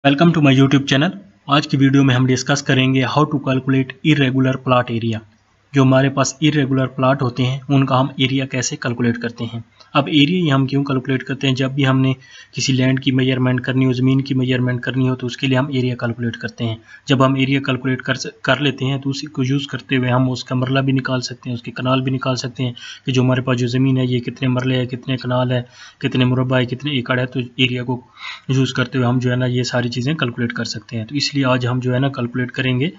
Welcome to my YouTube channel. आज की video में हम डिस्कस करेंगे how to calculate irregular plot area. जो हमारे पास इरेगुलर प्लॉट होते हैं उनका हम एरिया कैसे कैलकुलेट करते हैं। अब एरिया हम क्यों कैलकुलेट करते हैं? जब भी हमने किसी लैंड की मेजरमेंट करनी हो, ज़मीन की मेजरमेंट करनी हो, तो उसके लिए हम एरिया कैलकुलेट करते हैं। जब हम एरिया कैलकुलेट कर लेते हैं तो उसी को यूज़ करते हुए हम उसका मरला भी निकाल सकते हैं, उसके कनाल भी निकाल सकते हैं कि जो हमारे पास जो ज़मीन है ये कितने मरले है, कितने कनाल है, कितने मुरब्बा है, कितने एकड़ है। तो एरिया को यूज़ करते हुए हम जो है ना ये सारी चीज़ें कैलकुलेट कर सकते हैं। तो इसलिए आज हम जो है ना कैलकुलेट करेंगे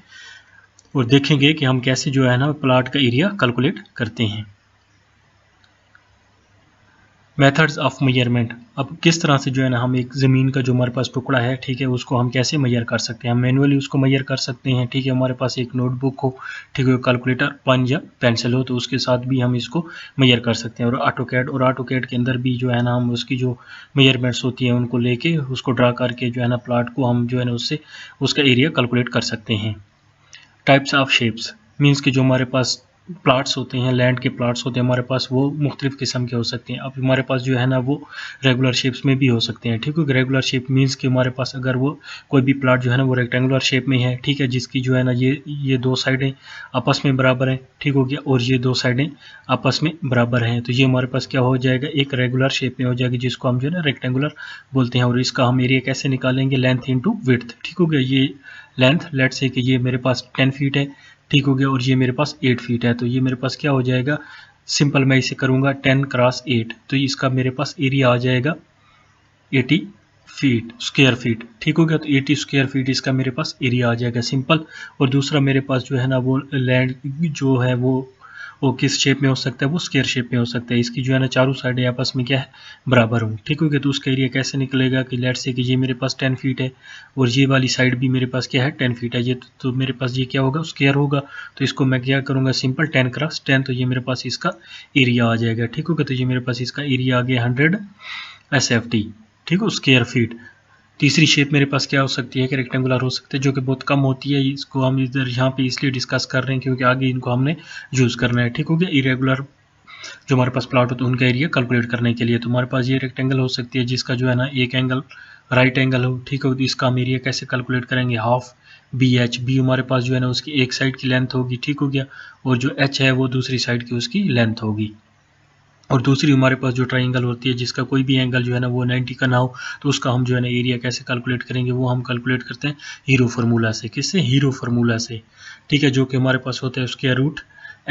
और देखेंगे कि हम कैसे जो है ना प्लाट का एरिया कैलकुलेट करते हैं। Methods of measurement. अब किस तरह से जो है ना हम एक ज़मीन का जो हमारे पास टुकड़ा है, ठीक है, उसको हम कैसे मेजर कर सकते हैं। हम मैनुअली उसको मेजर कर सकते हैं, ठीक है। हमारे पास एक नोटबुक हो, ठीक है, कैलकुलेटर, पेन या पेंसिल हो, तो उसके साथ भी हम इसको मेजर कर सकते हैं। और ऑटोकैड के अंदर भी जो है ना हम उसकी जो मेजरमेंट्स होती हैं उनको लेके उसको ड्रा करके जो है ना प्लाट को हम जो है ना उससे उसका एरिया कैलकुलेट कर सकते हैं। टाइप्स ऑफ शेप्स मीन्स कि जो हमारे पास प्लाट्स होते हैं, लैंड के प्लाट्स होते हैं हमारे पास, वो मुख्तलिफ किस्म के हो सकते हैं। अब हमारे पास जो है ना वो रेगुलर शेप्स में भी हो सकते हैं, ठीक है। रेगुलर शेप मीन्स कि हमारे पास अगर वो कोई भी प्लाट जो है ना वो रेक्टेंगुलर शेप में है, ठीक है, जिसकी जो है ना ये दो साइडें आपस में बराबर हैं, ठीक हो गया, और ये दो साइडें आपस में बराबर हैं, तो ये हमारे पास क्या हो जाएगा, एक रेगुलर शेप में हो जाएगी, जिसको हम जो है ना रेक्टेंगुलर बोलते हैं। और इसका हम एरिया कैसे निकालेंगे, लेंथ इंटू विड्थ, ठीक हो गया। ये लेंथ लेट से कि ये मेरे पास 10 फीट है, ठीक हो गया, और ये मेरे पास 8 फीट है, तो ये मेरे पास क्या हो जाएगा, सिंपल मैं इसे करूँगा 10 क्रॉस 8, तो इसका मेरे पास एरिया आ जाएगा 80 फीट स्क्वायर फीट, ठीक हो गया। तो 80 स्क्वायर फीट इसका मेरे पास एरिया आ जाएगा, सिंपल। और दूसरा मेरे पास जो है ना वो लैंड जो है वो किस शेप में हो सकता है, वो स्क्वायर शेप में हो सकता है। इसकी जो है ना चारों साइडें आपस में क्या है, बराबर हो, ठीक हो गया। तो उसका एरिया कैसे निकलेगा कि लेट से कि ये मेरे पास 10 फीट है और ये वाली साइड भी मेरे पास क्या है 10 फीट है, ये तो मेरे पास ये क्या होगा, स्क्वायर होगा। तो इसको मैं क्या करूँगा, सिंपल 10 क्रॉस 10, तो ये मेरे पास इसका एरिया आ जाएगा, ठीक होगा। तो ये मेरे पास इसका एरिया आ गया 100 SFT, ठीक हो, स्क्वायर फीट। तीसरी शेप मेरे पास क्या हो सकती है कि रेक्टेंगुलर हो सकती है, जो कि बहुत कम होती है। इसको हम इधर यहाँ पे इसलिए डिस्कस कर रहे हैं क्योंकि आगे इनको हमने यूज़ करना है, ठीक हो गया। इरेगुलर जो हमारे पास प्लॉट होता है उनका एरिया कैलकुलेट करने के लिए, तो हमारे पास ये रेक्टेंगल हो सकती है जिसका जो है ना एक एंगल राइट एंगल हो, ठीक हो। इसका हम एरिया कैसे कैलकुलेट करेंगे, हाफ BH, बी हमारे पास जो है ना उसकी एक साइड की लेंथ होगी, ठीक हो गया, और जो H है वो दूसरी साइड की उसकी लेंथ होगी। और दूसरी हमारे पास जो ट्राइंगल होती है जिसका कोई भी एंगल जो है ना वो 90 का ना हो, तो उसका हम जो है ना एरिया कैसे कैलकुलेट करेंगे, वो हम कैलकुलेट करते हैं हीरो फार्मूला से। किससे, हीरो फार्मूला से, ठीक है, जो कि हमारे पास होता है square root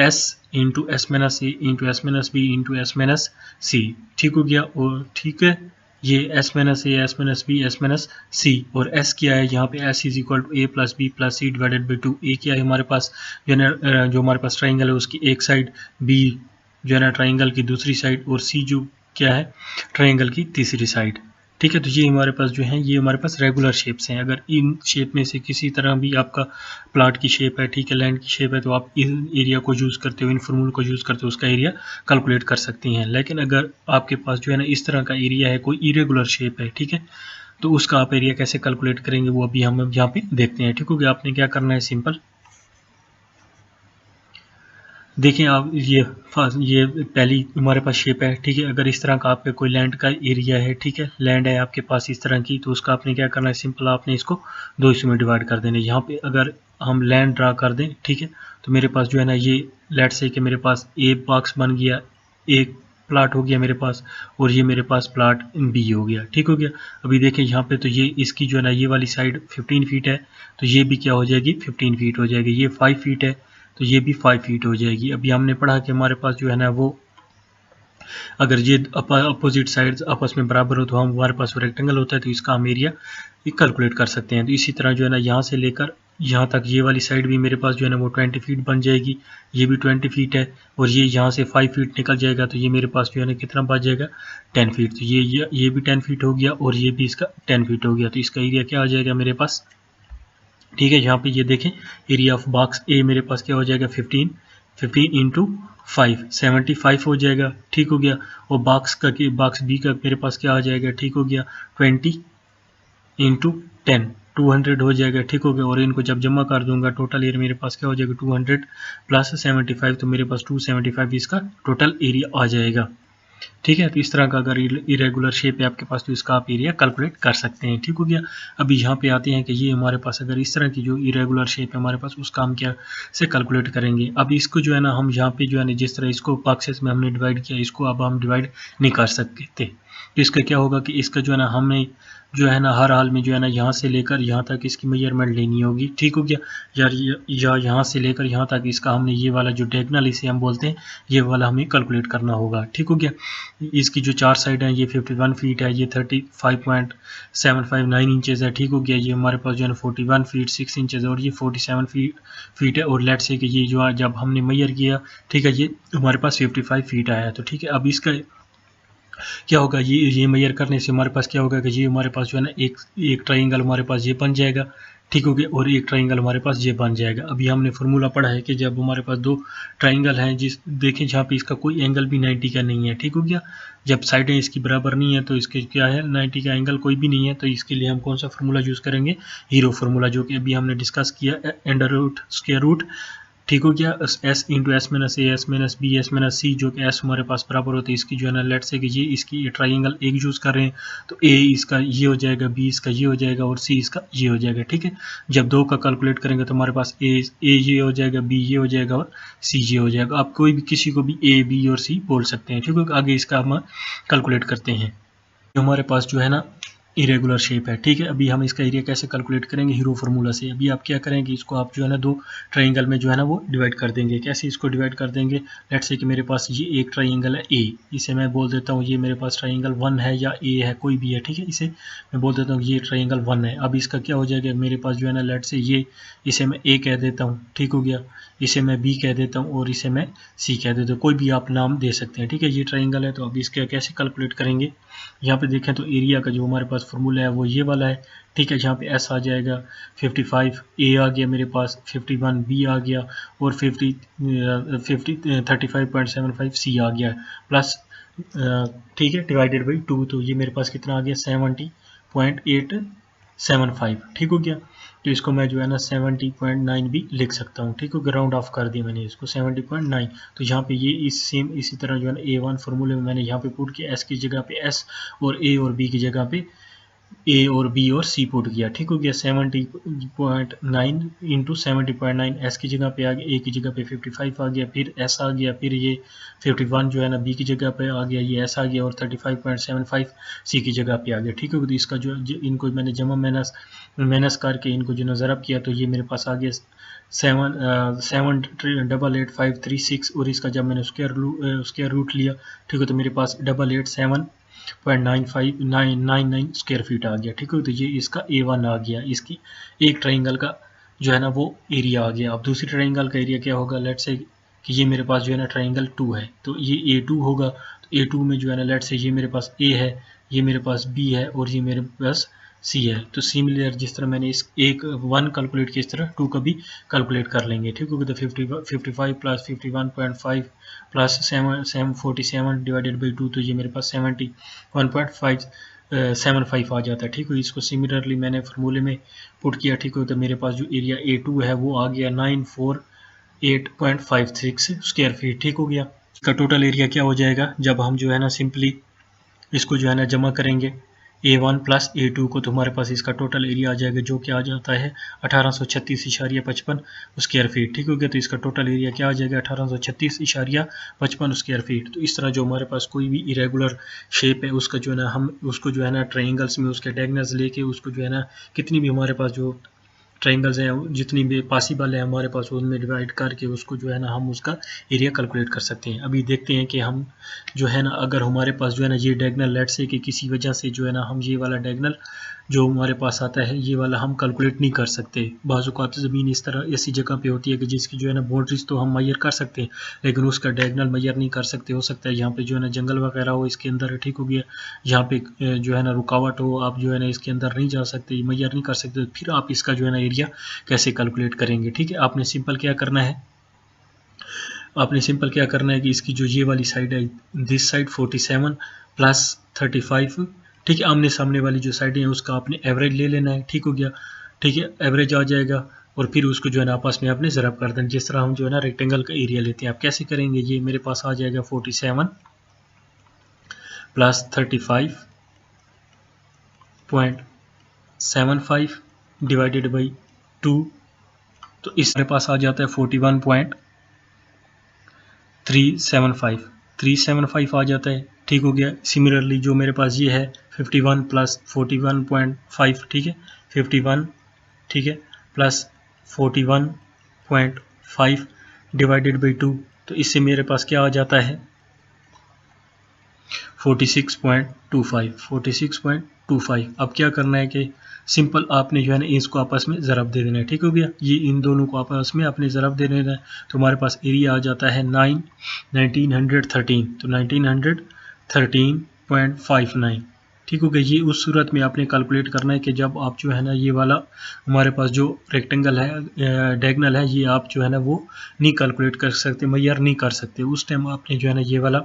S into s minus a into s minus b into s minus c, ठीक हो गया। और ठीक है, ये s minus a, s minus b, s minus c, और एस क्या है यहाँ पे, s is equal to a plus b plus c divided by 2। A क्या है हमारे पास जो हमारे पास ट्राइंगल है उसकी एक साइड, बी जो है ना ट्राइंगल की दूसरी साइड, और सी जो क्या है ट्राइंगल की तीसरी साइड, ठीक है। तो ये हमारे पास जो है ये हमारे पास रेगुलर शेप्स हैं। अगर इन शेप में से किसी तरह भी आपका प्लाट की शेप है, ठीक है, लैंड की शेप है, तो आप इन एरिया को यूज़ करते हो, इन फॉर्मूले को यूज़ करते हो उसका एरिया कैलकुलेट कर सकते हैं। लेकिन अगर आपके पास जो है ना इस तरह का एरिया है, कोई इरेगुलर शेप है, ठीक है, तो उसका आप एरिया कैसे कैलकुलेट करेंगे वो अभी हम यहाँ पे देखते हैं, ठीक हो गया। आपने क्या करना है, सिंपल देखें आप, ये पहली हमारे पास शेप है, ठीक है। अगर इस तरह का आपके कोई लैंड का एरिया है, ठीक है, लैंड है आपके पास इस तरह की, तो उसका आपने क्या करना है, सिंपल आपने इसको दो हिस्सों में डिवाइड कर देना है। यहाँ पे अगर हम लैंड ड्रा कर दें, ठीक है, तो मेरे पास जो है ना ये लेट से कि मेरे पास ए बॉक्स बन गया, एक प्लाट हो गया मेरे पास, और ये मेरे पास प्लाट बी हो गया, ठीक हो गया। अभी देखें यहाँ पे, तो ये इसकी जो है ना ये वाली साइड 15 फीट है, तो ये भी क्या हो जाएगी, 15 फीट हो जाएगी। ये 5 फीट है, तो ये भी 5 फीट हो जाएगी। अभी हमने पढ़ा कि हमारे पास जो है ना वो अगर ये अपोजिट साइड्स आपस में बराबर हो तो हम हमारे पास वो रेक्टेंगल होता है, तो इसका हम एरिया कैलकुलेट कर सकते हैं। तो इसी तरह जो है ना यहाँ से लेकर यहाँ तक ये वाली साइड भी मेरे पास जो है ना वो 20 फीट बन जाएगी, ये भी 20 फीट है, और ये यहाँ से 5 फीट निकल जाएगा, तो ये मेरे पास जो है ना कितना बच जाएगा, 10 फीट। तो ये भी 10 फीट हो गया और ये भी इसका 10 फीट हो गया, तो इसका एरिया क्या आ जाएगा मेरे पास, ठीक है। यहाँ पे ये देखें एरिया ऑफ बॉक्स ए मेरे पास क्या हो जाएगा, 15 इंटू 5 75 हो जाएगा, ठीक हो गया। और बॉक्स बी का मेरे पास क्या आ जाएगा, ठीक हो गया, 20 इंटू 10 200 हो जाएगा, ठीक हो गया। और इनको जब जमा कर दूंगा टोटल एरिया मेरे पास क्या हो जाएगा, 200 प्लस 75, तो मेरे पास 275 इसका टोटल एरिया आ जाएगा। ठीक है। तो इस तरह का अगर इरेगुलर शेप है आपके पास तो इसका आप एरिया कैलकुलेट कर सकते हैं। ठीक हो गया। अभी यहाँ पे आते हैं कि ये हमारे पास अगर इस तरह की जो इरेगुलर शेप है हमारे पास, उसका हम क्या से कैलकुलेट करेंगे। अब इसको जो है ना हम यहाँ पे जो है ना जिस तरह इसको बॉक्सेस में हमने डिवाइड किया, इसको अब हम डिवाइड नहीं कर सकते। तो इसका क्या होगा कि इसका जो है ना हमें जो है ना हर हाल में जो है ना यहाँ से लेकर यहाँ तक इसकी मेजरमेंट लेनी होगी। ठीक हो गया। या यहाँ से लेकर यहाँ तक इसका हमने ये वाला जो डायगोनल इसे हम बोलते हैं, ये वाला हमें कैलकुलेट करना होगा। ठीक हो गया। इसकी जो 4 साइड है ये 51 फीट है, ये 35.759 इंचेस है। ठीक हो गया। ये हमारे पास जो है 41 फीट 6 इंचेस और ये 47 फीट है। और लेट्स से कि ये जो जब हमने मेजर किया, ठीक है, ये हमारे पास 55 फीट आया है। तो ठीक है, अब इसका क्या होगा, ये मेजर करने से हमारे पास क्या होगा कि ये हमारे पास जो है ना एक ट्राइंगल हमारे पास ये बन जाएगा। ठीक हो गया। और एक ट्राइंगल हमारे पास ये बन जाएगा। अभी हमने फार्मूला पढ़ा है कि जब हमारे पास दो ट्राइंगल हैं, जिस देखें जहाँ पे इसका कोई एंगल भी 90 का नहीं है। ठीक हो गया। जब साइडें इसकी बराबर नहीं है तो इसके क्या है 90 का एंगल कोई भी नहीं है। तो इसके लिए हम कौन सा फार्मूला यूज़ करेंगे, हीरो फार्मूला, जो कि अभी हमने डिस्कस किया, अंडर रूट स्क्वायर रूट। ठीक हो गया। S into s minus a s minus b s minus c, जो कि एस हमारे पास बराबर होता है इसकी जो है ना लेट से कि ये इसकी ट्राइंगल एक यूज़ कर रहे हैं तो ए इसका ये हो जाएगा, बी इसका ये हो जाएगा और सी इसका ये हो जाएगा। ठीक है। जब दो का कैलकुलेट करेंगे तो हमारे पास ए ये हो जाएगा, बी ये हो जाएगा और सी ये हो जाएगा। आप कोई भी किसी को भी ए बी और सी बोल सकते हैं। ठीक है। आगे इसका हम कैलकुलेट करते हैं। हमारे पास जो है ना इरेगुलर शेप है। ठीक है। अभी हम इसका एरिया कैसे कैलकुलेट करेंगे, हीरो फार्मूला से। अभी आप क्या करेंगे, इसको आप जो है ना दो ट्राइंगल में जो है ना वो डिवाइड कर देंगे। कैसे इसको डिवाइड कर देंगे, लेट्स से कि मेरे पास ये एक ट्राइंगल है ए, इसे मैं बोल देता हूँ ये मेरे पास ट्राइंगल 1 है या ए है, कोई भी है। ठीक है। इसे मैं बोल देता हूँ ये ट्राइंगल 1 है। अब इसका क्या हो जाएगा, मेरे पास जो है ना लेट्स से ये, इसे मैं ए कह देता हूँ। ठीक हो गया। इसे मैं बी कह देता हूँ और इसे मैं सी कह देता हूँ, कोई भी आप नाम दे सकते हैं। ठीक है। ये ट्राइंगल है। तो अब इसका कैसे कैलकुलेट करेंगे, यहाँ पे देखें तो एरिया का जो हमारे पास फार्मूला है वो ये वाला है। ठीक है। जहाँ पे एस आ जाएगा 55, ए आ गया मेरे पास 51, बी आ गया और 35.75 सी आ गया प्लस, ठीक है, डिवाइडेड बाई 2। तो ये मेरे पास कितना आ गया 70.875। ठीक हो गया। तो इसको मैं जो है ना 70.9 भी लिख सकता हूँ। ठीक हो गया। राउंड ऑफ कर दिया मैंने इसको 70.9। तो यहाँ पे ये इसी तरह जो है ना A1 फार्मूले में मैंने यहाँ पे पुट किया, एस की जगह पे एस और ए और बी की जगह पे ए और बी और सी पुट किया। ठीक हो गया। 70.9 इंटू 70.9 एस की जगह पे आ गया, ए की जगह पे 55 आ गया, फिर एस आ गया, फिर ये 51 जो है ना बी की जगह पे आ गया, ये एस आ गया और 35.75 सी की जगह पे आ गया। ठीक है। तो इसका जो इनको मैंने जमा माइनस करके इनको जो ज़रब किया तो ये मेरे पास आ गया 7888536 और इसका जब मैंने स्क्वायर रूट लिया, ठीक है, तो मेरे पास 887.95999 स्क्वायर फीट आ गया। ठीक है। तो ये इसका A1 आ गया, इसकी एक ट्राइंगल का जो है ना वो एरिया आ गया। अब दूसरी ट्राइंगल का एरिया क्या होगा, लेट्स से कि ये मेरे पास जो है ना ट्राइंगल 2 है तो ये A2 होगा। तो A2 में जो है ना लेट्स से ये मेरे पास A है, ये मेरे पास B है और ये मेरे पास सी है। तो सिमिलर जिस तरह मैंने इस एक 1 कैलकुलेट किया इस तरह 2 का भी कैलकुलेट कर लेंगे। ठीक है। तो 55 प्लस 51.5 प्लस 747 डिवाइडेड बाई 2, तो ये मेरे पास 71.575 आ जाता है। ठीक है। इसको सिमिलरली मैंने फार्मूले में पुट किया। ठीक है। तो मेरे पास जो एरिया A2 है वो आ गया 948.56 स्क्वायर फीट। ठीक हो गया। इसका टोटल एरिया क्या हो जाएगा, जब हम जो है ना सिंपली इसको जो है ना जमा करेंगे A1 प्लस A2 को, तो हमारे पास इसका टोटल एरिया आ जाएगा जो कि आ जाता है 1836.55 स्क्वायर फीट। ठीक हो गया। तो इसका टोटल एरिया क्या आ जाएगा 1836.55 स्क्वायर फीट। तो इस तरह जो हमारे पास कोई भी इरेगुलर शेप है उसका जो है ना हम उसको जो है ना ट्राइंगल्स में उसके डायगोनल्स लेके उसको जो है ना कितनी भी हमारे पास जो ट्राइंगल्स हैं जितनी भी पॉसिबल है हमारे पास उनमें डिवाइड करके उसको जो है ना हम उसका एरिया कैलकुलेट कर सकते हैं। अभी देखते हैं कि हम जो है ना अगर हमारे पास जो है ना ये डायगोनल लेट से कि किसी वजह से जो है ना हम ये वाला डायगोनल जो हमारे पास आता है ये वाला हम कैलकुलेट नहीं कर सकते। बाजू का ज़मीन इस तरह ऐसी जगह पे होती है कि जिसकी जो है ना बाउंड्रीज तो हम मैयर कर सकते हैं लेकिन उसका डायगोनल मैयर नहीं कर सकते। हो सकता है यहाँ पे जो है ना जंगल वगैरह हो इसके अंदर। ठीक हो गया। यहाँ पे जो है ना रुकावट हो, आप जो है ना इसके अंदर नहीं जा सकते, मैयर नहीं कर सकते, फिर आप इसका जो है ना एरिया कैसे कैलकुलेट करेंगे। ठीक है। आपने सिंपल क्या करना है, कि इसकी जो ये वाली साइड है दिस साइड 47 प्लस 35, ठीक है, आमने सामने वाली जो साइड है उसका आपने एवरेज ले लेना है। ठीक हो गया। ठीक है। एवरेज आ जाएगा और फिर उसको जो है ना आपस में आपने ज़रब कर देना, जिस तरह हम जो है ना रेक्टेंगल का एरिया लेते हैं। आप कैसे करेंगे, ये मेरे पास आ जाएगा 47 प्लस 35.75 डिवाइडेड बाई 2, तो इसके पास आ जाता है 41.375 आ जाता है। ठीक हो गया। सिमिलरली जो मेरे पास ये है 51 प्लस 41.5, ठीक है, 51, ठीक है, प्लस 41.5 डिवाइडेड बाई 2, तो इससे मेरे पास क्या आ जाता है 46.25। अब क्या करना है कि सिंपल आपने जो है ना इसको आपस में ज़रब दे देना है। ठीक हो गया। ये इन दोनों को आपस में आपने ज़रब दे देना है, तो हमारे पास एरिया आ जाता है 1913, तो 1913.59। ठीक हो गया। ये उस सूरत में आपने कैलकुलेट करना है कि जब आप जो है ना ये वाला हमारे पास जो रेक्टेंगल है, डायगोनल है, ये आप जो है ना वो नहीं कैलकुलेट कर सकते, मेजर नहीं कर सकते, उस टाइम आपने जो है ना ये वाला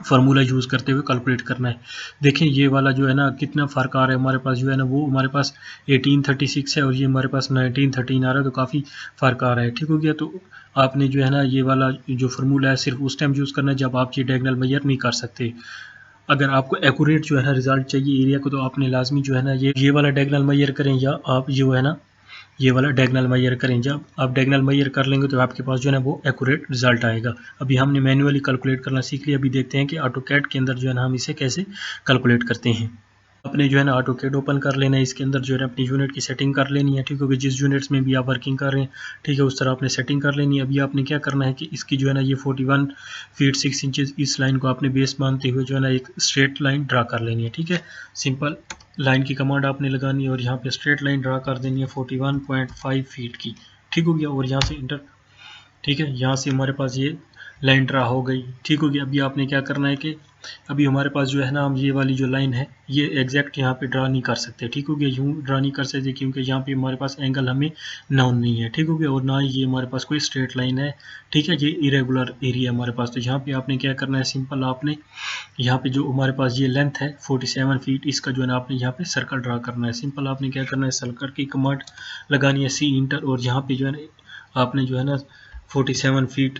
फार्मूला यूज़ करते हुए कैलकुलेट करना है। देखें ये वाला जो है ना कितना फ़र्क आ रहा है हमारे पास, जो है ना वो हमारे पास 1836 है और ये हमारे पास 1913 आ रहा है, तो काफ़ी फ़र्क आ रहा है। ठीक हो गया। तो आपने जो है ना ये वाला जो फार्मूला है सिर्फ उस टाइम यूज़ करना है जब आप ये डायगोनल मेजर नहीं कर सकते। अगर आपको एक्यूरेट जो है ना रिजल्ट चाहिए एरिया को, तो आपने लाजमी जो है ना ये वाला डायगोनल मेजर करें, या आप जो है ना ये वाला डायगोनल मेजर करें। जब आप डायगोनल मेजर कर लेंगे तो आपके पास जो है ना वो एक्यूरेट रिजल्ट आएगा। अभी हमने मैन्युअली कैलकुलेट करना सीख लिया, अभी देखते हैं कि ऑटोकैड के अंदर जो है ना हम इसे कैसे कैलकुलेट करते हैं। अपने जो है ना ऑटोकैड ओपन कर लेना है, इसके अंदर जो है ना अपनी यूनिट की सेटिंग कर लेनी है। ठीक है, जिस यूनिट्स में भी आप वर्किंग कर रहे हैं, ठीक है, उस तरह आपने सेटिंग कर लेनी है। अभी आपने क्या करना है कि इसकी जो है ना ये 41 फीट 6 इंचेस इस लाइन को आपने बेस मानते हुए जो है ना एक स्ट्रेट लाइन ड्रा कर लेनी है। ठीक है, सिंपल लाइन की कमांड आपने लगानी है और यहाँ पे स्ट्रेट लाइन ड्रा कर देनी है 41.5 फीट की। ठीक हो गया। और यहाँ से इंटर, ठीक है, यहाँ से हमारे पास ये लाइन ड्रा हो गई। ठीक हो गया। अभी आपने क्या करना है कि अभी हमारे पास जो है ना हम ये वाली जो लाइन है ये एग्जैक्ट यहाँ पे ड्रा नहीं कर सकते। ठीक हो गया। यूँ ड्रा नहीं कर सकते क्योंकि यहाँ पे हमारे पास एंगल हमें नाउन नहीं है। ठीक हो गया। और ना ही ये हमारे पास कोई स्ट्रेट लाइन है। ठीक है, ये इरेगुलर एरिया हमारे पास। तो यहाँ पे आपने क्या करना है, सिंपल आपने यहाँ पे जो हमारे पास ये लेंथ है 47 फीट, इसका जो है ना आपने यहाँ पे सर्कल ड्रा करना है। सिंपल आपने क्या करना है, सर्कल की कमांड लगानी है सी इंटर, और यहाँ पे जो है ना आपने जो है ना 47 फीट,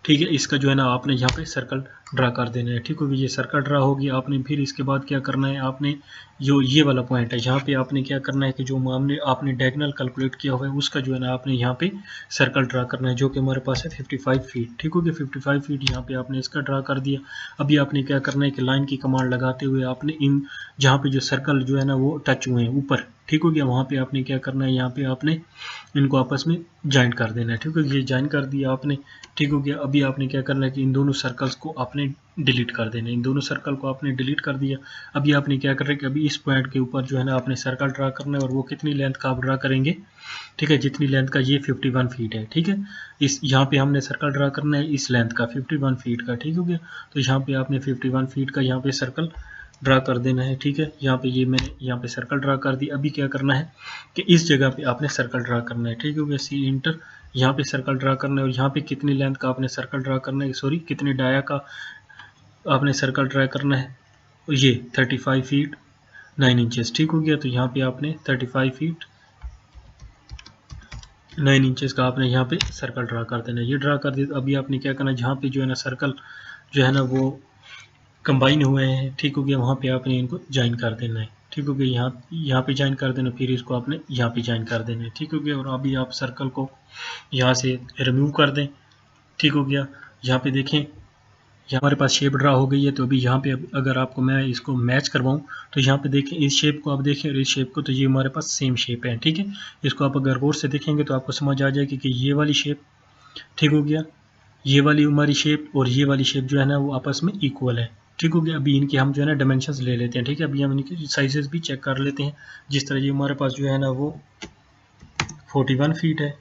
ठीक है, इसका जो है ना आपने यहाँ पे सर्कल ड्रा कर देना है। ठीक होगी। ये सर्कल ड्रा होगी। आपने फिर इसके बाद क्या करना है, आपने जो ये वाला पॉइंट है यहाँ पे आपने क्या करना है कि जो आपने डायगोनल कैलकुलेट किया हुआ है उसका जो है ना आपने यहाँ पे सर्कल ड्रा करना है, जो कि हमारे पास है 55 फीट। ठीक हो गया। 55 फीट यहाँ पे आपने इसका ड्रा कर दिया। अभी आपने क्या करना है कि लाइन की कमांड लगाते हुए आपने इन जहाँ पे जो सर्कल जो है ना वो टच हुए हैं ऊपर, ठीक हो गया, वहाँ पे आपने क्या करना है, यहाँ पे आपने इनको आपस में ज्वाइन कर देना है। ठीक है, ये ज्वाइन कर दिया आपने। ठीक हो गया। अभी आपने क्या करना है कि इन दोनों सर्कल्स को आपने डिलीट कर देना है। इन दोनों सर्कल को आपने डिलीट कर दिया। अभी आपने क्या करना है कि अभी इस पॉइंट के ऊपर जो है ना आपने सर्कल ड्रा करना है, और वो कितनी लेंथ का आप ड्रा करेंगे, ठीक है, जितनी लेंथ का ये 51 फीट है। ठीक है, इस यहाँ पे हमने सर्कल ड्रा करना है इस लेंथ का 51 फीट का। ठीक हो गया। तो यहाँ पे आपने 51 फीट का यहाँ पे सर्कल ड्रा कर देना है। ठीक है, यहाँ पे ये मैंने यहाँ पे सर्कल ड्रा कर दी। अभी क्या करना है कि इस जगह पे आपने सर्कल ड्रा करना है। ठीक हो गया। सी इंटर, यहाँ पे सर्कल ड्रा करना है, और यहाँ पे कितनी लेंथ का आपने सर्कल ड्रा करना है, सॉरी कितने डाया का आपने सर्कल ड्रा करना है, और ये 35 फीट 9 इंचेस। ठीक हो गया। तो यहाँ पे आपने 35 फीट 9 इंचेस का आपने यहाँ पे सर्कल ड्रा कर देना है। ये ड्रा कर दिया। अभी आपने क्या करना है, जहाँ पे जो है ना सर्कल जो है ना वो कंबाइन हुए हैं, ठीक हो गया, वहाँ पे आपने इनको ज्वाइन कर देना है। ठीक हो गया। यहाँ पे ज्वाइन कर देना, फिर इसको आपने यहाँ पे ज्वाइन कर देना है। ठीक हो गया। और अभी आप सर्कल को यहाँ से रिमूव कर दें। ठीक हो गया। यहाँ पे देखें, यहाँ हमारे पास शेप ड्रा हो गई है। तो अभी यहाँ पे अगर आपको मैं इसको मैच करवाऊँ, तो यहाँ पे देखें, इस शेप को आप देखें और इस शेप को, तो ये हमारे पास सेम शेप है। ठीक है, इसको आप अगर गौर से देखेंगे तो आपको समझ आ जाएगी कि ये वाली शेप, ठीक हो गया, ये वाली हमारी शेप और ये वाली शेप जो है ना वो आपस में इक्वल है। ठीक हो गया। अभी इनके हम जो है ना डायमेंशंस ले लेते हैं। ठीक है, अभी हम इनके साइजेस भी चेक कर लेते हैं। जिस तरह ये हमारे पास जो है ना वो 41 फीट है,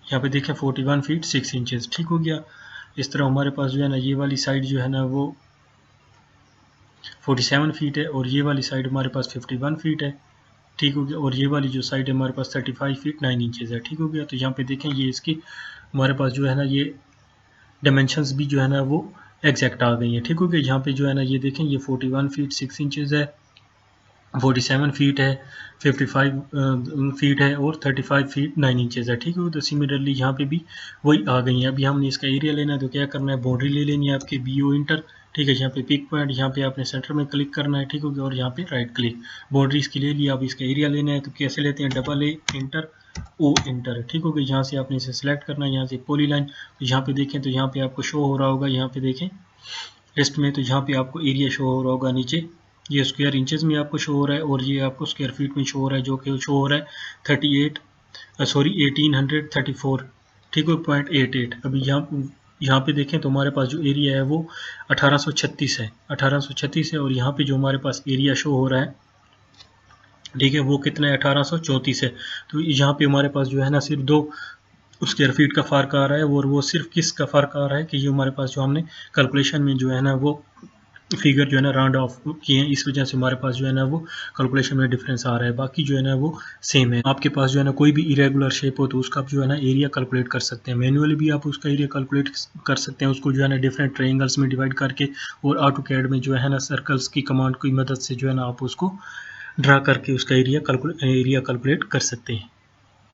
यहाँ पे देखें 41 फीट 6 इंचेस। ठीक हो गया। इस तरह हमारे पास जो है ना ये वाली साइड जो है ना वो 47 फीट है, और ये वाली साइड हमारे पास 51 फीट है। ठीक हो गया। और ये वाली जो साइड है हमारे पास 35 फीट 9 इंचेस है। ठीक हो गया। तो यहाँ पे देखें, ये इसकी हमारे पास जो है ना ये डायमेंशंस भी जो है ना वो एग्जैक्ट आ गई हैं। ठीक हो गया। यहाँ पे जो है ना ये देखें, ये 41 फीट 6 इंचेस है, 47 फीट है, 55 फीट है और 35 फीट 9 इंचेस है, ठीक है। तो सिमिलरली यहाँ पे भी वही आ गई है। अभी हमने इसका एरिया लेना है तो क्या करना है, बाउंड्री ले लेनी है आपके BO इंटर, ठीक है। यहाँ पे पिक पॉइंट, यहाँ पे आपने सेंटर में क्लिक करना है, ठीक है। और यहाँ पे राइट क्लिक, बाउंड्री इसकी ले लिया। अब इसका एरिया लेना है तो कैसे लेते हैं, double A inter O inter, ठीक हो गया। यहाँ से आपने इसे सेलेक्ट करना है, यहाँ से पॉली लाइन, तो यहाँ पे देखें तो यहाँ पे आपको शो हो रहा होगा, यहाँ पे देखें लिस्ट में, तो यहाँ पे आपको एरिया शो हो रहा होगा नीचे, ये स्क्वायर इंचेस में आपको शो हो रहा है और ये आपको स्क्वायर फीट में शो हो रहा है, जो कि शो हो रहा है 1834, ठीक है, .88। अभी यहाँ पे देखें तो हमारे पास जो एरिया है वो 1836 है, 1836 है। और यहाँ पे जो हमारे पास एरिया शो हो रहा है, ठीक है, वो कितना है, 1834 है। तो यहाँ पे हमारे पास जो है ना सिर्फ 2 स्क्वायर फीट का फ़र्क आ रहा है, और वो सिर्फ किस का फ़र्क आ रहा है कि ये हमारे पास जो हमने कैलकुलेशन में जो है ना वो फिगर जो है ना राउंड ऑफ किए हैं, इस वजह से हमारे पास जो है ना वो कैलकुलेशन में डिफरेंस आ रहा है। बाकी जो है ना वो सेम है। आपके पास जो है ना कोई भी इरेगुलर शेप हो तो उसका जो है ना एरिया कैलकुलेट कर सकते हैं, मैन्युअली भी आप उसका एरिया कैलकुलेट कर सकते हैं, उसको जो है ना डिफरेंट ट्रायंगल्स में डिवाइड करके, और ऑटोकैड में जो है ना सर्कल्स की कमांड की मदद से जो है ना आप उसको ड्रा करके उसका एरिया कैलकुलेट कर सकते हैं।